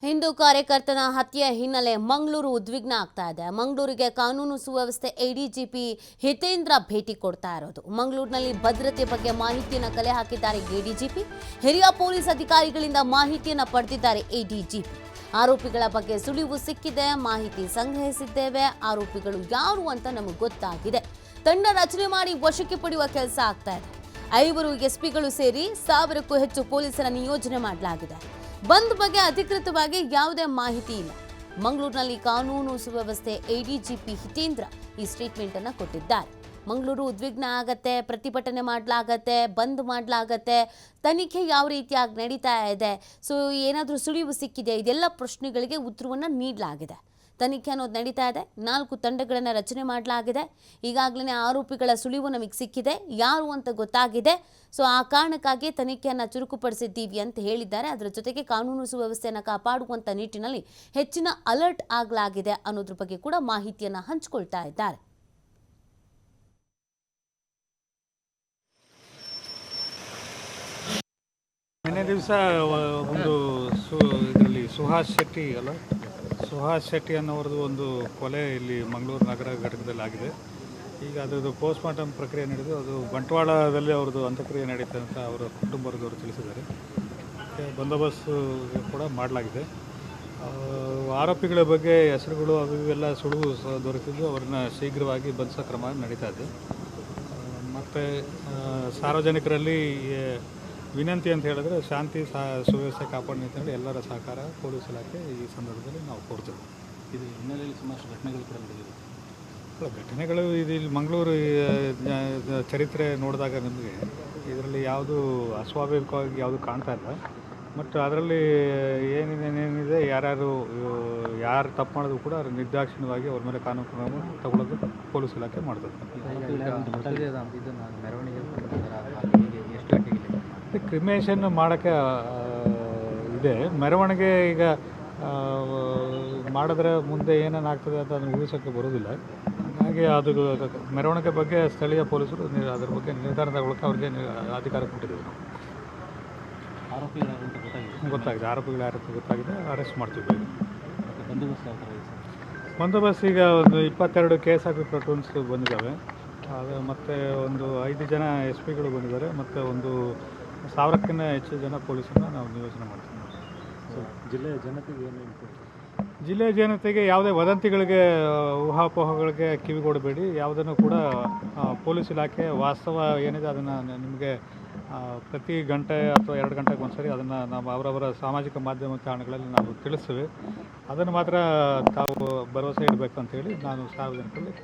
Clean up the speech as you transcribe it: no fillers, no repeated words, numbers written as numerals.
ಹಿಂದೂ ಕಾರ್ಯಕರ್ತನ ಹತ್ಯೆ ಹಿನ್ನೆಲೆ ಮಂಗಳೂರು ಉದ್ವಿಗ್ನ ಆಗ್ತಾ ಇದೆ. ಮಂಗಳೂರಿಗೆ ಕಾನೂನು ಸುವ್ಯವಸ್ಥೆ ಎಡಿಜಿಪಿ ಹಿತೇಂದ್ರ ಭೇಟಿ ಕೊಡ್ತಾ ಇರೋದು. ಮಂಗಳೂರಿನಲ್ಲಿ ಭದ್ರತೆ ಬಗ್ಗೆ ಮಾಹಿತಿಯನ್ನು ಕಲೆ ಹಾಕಿದ್ದಾರೆ ಎಡಿಜಿಪಿ. ಹಿರಿಯ ಪೊಲೀಸ್ ಅಧಿಕಾರಿಗಳಿಂದ ಮಾಹಿತಿಯನ್ನು ಪಡೆದಿದ್ದಾರೆ ಎಡಿಜಿಪಿ. ಆರೋಪಿಗಳ ಬಗ್ಗೆ ಸುಳಿವು ಸಿಕ್ಕಿದೆ, ಮಾಹಿತಿ ಸಂಗ್ರಹಿಸಿದ್ದೇವೆ, ಆರೋಪಿಗಳು ಯಾರು ಅಂತ ನಮಗೆ ಗೊತ್ತಾಗಿದೆ. ತಂಡ ರಚನೆ ಮಾಡಿ ವಶಕ್ಕೆ ಪಡೆಯುವ ಕೆಲಸ ಆಗ್ತಾ ಇದೆ. 5 ಎಸ್ಪಿಗಳು ಸೇರಿ 1000ಕ್ಕೂ ಹೆಚ್ಚು ಪೊಲೀಸರ ನಿಯೋಜನೆ ಮಾಡಲಾಗಿದೆ. ಬಂದ್ ಬಗ್ಗೆ ಅಧಿಕೃತವಾಗಿ ಯಾವುದೇ ಮಾಹಿತಿ ಇಲ್ಲ. ಮಂಗಳೂರಿನಲ್ಲಿ ಕಾನೂನು ಸುವ್ಯವಸ್ಥೆ ಎಡಿಜಿಪಿ ಹಿತೇಂದ್ರ ಈ ಸ್ಟೇಟ್ಮೆಂಟ್ ಅನ್ನು ಕೊಟ್ಟಿದ್ದಾರೆ. ಮಂಗಳೂರು ಉದ್ವಿಗ್ನ ಆಗತ್ತೆ, ಪ್ರತಿಭಟನೆ ಮಾಡಲಾಗತ್ತೆ, ಬಂದ್ ಮಾಡಲಾಗತ್ತೆ, ತನಿಖೆ ಯಾವ ರೀತಿಯಾಗಿ ನಡೀತಾ ಇದೆ, ಸೊ ಏನಾದರೂ ಸುಳಿವು ಸಿಕ್ಕಿದೆ, ಇದೆಲ್ಲ ಪ್ರಶ್ನೆಗಳಿಗೆ ಉತ್ತರವನ್ನು ನೀಡಲಾಗಿದೆ. ತನಿಖೆ ಅನ್ನೋದು ನಡೀತಾ ಇದೆ. 4 ತಂಡಗಳನ್ನು ರಚನೆ ಮಾಡಲಾಗಿದೆ. ಈಗಾಗಲೇ ಆರೋಪಿಗಳ ಸುಳಿವು ನಮಗೆ ಸಿಕ್ಕಿದೆ, ಯಾರು ಅಂತ ಗೊತ್ತಾಗಿದೆ. ಸೊ ಆ ಕಾರಣಕ್ಕಾಗಿ ತನಿಖೆಯನ್ನು ಚುರುಕುಪಡಿಸಿದ್ದೀವಿ ಅಂತ ಹೇಳಿದ್ದಾರೆ. ಅದರ ಜೊತೆಗೆ ಕಾನೂನು ಸುವ್ಯವಸ್ಥೆಯನ್ನು ಕಾಪಾಡುವಂಥ ನಿಟ್ಟಿನಲ್ಲಿ ಹೆಚ್ಚಿನ ಅಲರ್ಟ್ ಆಗಲಾಗಿದೆ ಅನ್ನೋದ್ರ ಬಗ್ಗೆ ಕೂಡ ಮಾಹಿತಿಯನ್ನು ಹಂಚಿಕೊಳ್ತಾ ಇದ್ದಾರೆ. ನಿನ್ನೆ ದಿವಸ ಒಂದು ಇದರಲ್ಲಿ ಸುಹಾಸ್ ಶೆಟ್ಟಿ ಅನ್ನೋರದ್ದು ಒಂದು ಕೊಲೆ ಇಲ್ಲಿ ಮಂಗಳೂರು ನಗರ ಘಟಕದಲ್ಲಿ ಆಗಿದೆ. ಈಗ ಅದರದ್ದು ಪೋಸ್ಟ್ಮಾರ್ಟಮ್ ಪ್ರಕ್ರಿಯೆ ನಡೆದು ಅದು ಬಂಟ್ವಾಳದಲ್ಲಿ ಅವ್ರದ್ದು ಅಂತ್ಯಕ್ರಿಯೆ ನಡೀತದೆ ಅಂತ ಅವರ ಕುಟುಂಬದವರು ತಿಳಿಸಿದ್ದಾರೆ. ಬಂದೋಬಸ್ತ್ ಕೂಡ ಮಾಡಲಾಗಿದೆ. ಆರೋಪಿಗಳ ಬಗ್ಗೆ ಹೆಸರುಗಳು ಅವು ಇವೆಲ್ಲ ಸುಳಿವು ದೊರೆತಿದ್ದು ಅವ್ರನ್ನ ಶೀಘ್ರವಾಗಿ ಬಂಧಿಸೋ ಕ್ರಮ ನಡೀತಾ ಇದೆ. ಮತ್ತು ಸಾರ್ವಜನಿಕರಲ್ಲಿ ವಿನಂತಿ ಅಂತ ಹೇಳಿದ್ರೆ ಶಾಂತಿ ಸುವ್ಯವಸ್ಥೆ ಕಾಪಾಡೋ ನಿಟ್ಟಿನಲ್ಲಿ ಎಲ್ಲರ ಸಹಕಾರ ಪೊಲೀಸ್ ಇಲಾಖೆ ಈ ಸಂದರ್ಭದಲ್ಲಿ ನಾವು ಕೋರ್ತೇವೆ. ಇದು ಹಿನ್ನೆಲೆಯಲ್ಲಿ ಸುಮಾರು ಘಟನೆಗಳು ಕೂಡ ನಡೆದಿದೆ. ಘಟನೆಗಳು ಇಲ್ಲಿ ಮಂಗಳೂರು ಚರಿತ್ರೆ ನೋಡಿದಾಗ ನಿಮಗೆ ಇದರಲ್ಲಿ ಯಾವುದು ಅಸ್ವಾಭಾವಿಕವಾಗಿ ಯಾವುದು ಕಾಣ್ತಾ ಇಲ್ಲ. ಮತ್ತು ಅದರಲ್ಲಿ ಏನೇನಿದೆ ಯಾರು ತಪ್ಪು ಮಾಡೋದು ಕೂಡ ಅವ್ರ ನಿರ್ದಾಕ್ಷಿಣ್ಯವಾಗಿ ಅವ್ರ ಮೇಲೆ ಕಾನೂನು ಕ್ರಮ ತಗೊಳ್ಳೋದು ಪೊಲೀಸ್ ಇಲಾಖೆ ಮಾಡ್ತದೆ. ಕ್ರಿಮೇಷನ್ ಮಾಡೋಕ್ಕೆ ಇದೆ. ಮೆರವಣಿಗೆ ಈಗ ಮಾಡಿದ್ರೆ ಮುಂದೆ ಏನೇನಾಗ್ತದೆ ಅಂತ ಅದನ್ನು ಊಹಿಸೋಕ್ಕೆ ಬರೋದಿಲ್ಲ. ಹಾಗೆ ಅದು ಮೆರವಣಿಗೆ ಬಗ್ಗೆ ಸ್ಥಳೀಯ ಪೊಲೀಸರು ಅದ್ರ ಬಗ್ಗೆ ನಿರ್ಧಾರ ತಗೊಳ್ಳೋಕ್ಕೆ ಅವ್ರಿಗೆ ಅಧಿಕಾರ ಕೊಟ್ಟಿದ್ದೀವಿ. ನಾವು ಗೊತ್ತಾಗಿದೆ, ಆರೋಪಿಗಳು ಯಾರು ಗೊತ್ತಾಗಿದೆ, ಅರೆಸ್ಟ್ ಮಾಡ್ತೀವಿ. ಬಂದೋಬಸ್ತ್ ಈಗ ಒಂದು 22 KSRP ಪ್ಲಟೂನ್ಸ್ ಬಂದಿದ್ದಾವೆ. ಅದು ಮತ್ತು ಒಂದು 5 ಜನ SP ಗಳು ಬಂದಿದ್ದಾರೆ. ಮತ್ತು ಒಂದು 1000ಕ್ಕಿಂತ ಹೆಚ್ಚು ಜನ ಪೊಲೀಸರನ್ನ ನಾವು ನಿಯೋಜನೆ ಮಾಡ್ತೀವಿ. ಜಿಲ್ಲೆಯ ಜನತೆಗೆ ಯಾವುದೇ ವದಂತಿಗಳಿಗೆ, ಊಹಾಪೋಹಗಳಿಗೆ ಕಿವಿಗೊಡಬೇಡಿ. ಯಾವುದನ್ನು ಕೂಡ ಪೊಲೀಸ್ ಇಲಾಖೆ ವಾಸ್ತವ ಏನಿದೆ ಅದನ್ನು ನಿಮಗೆ ಪ್ರತಿ ಗಂಟೆ ಅಥವಾ 2 ಗಂಟೆಗೆ ಒಂದ್ಸರಿ ಅದನ್ನು ನಾವು ಅವರವರ ಸಾಮಾಜಿಕ ಮಾಧ್ಯಮ ತಾಣಗಳಲ್ಲಿ ನಾವು ತಿಳಿಸ್ತೇವೆ. ಅದನ್ನು ಮಾತ್ರ ತಾವು ಭರವಸೆ ಇಡಬೇಕು ಅಂತೇಳಿ ನಾನು ಸಾರ್ವಜನಿಕರಲ್ಲಿ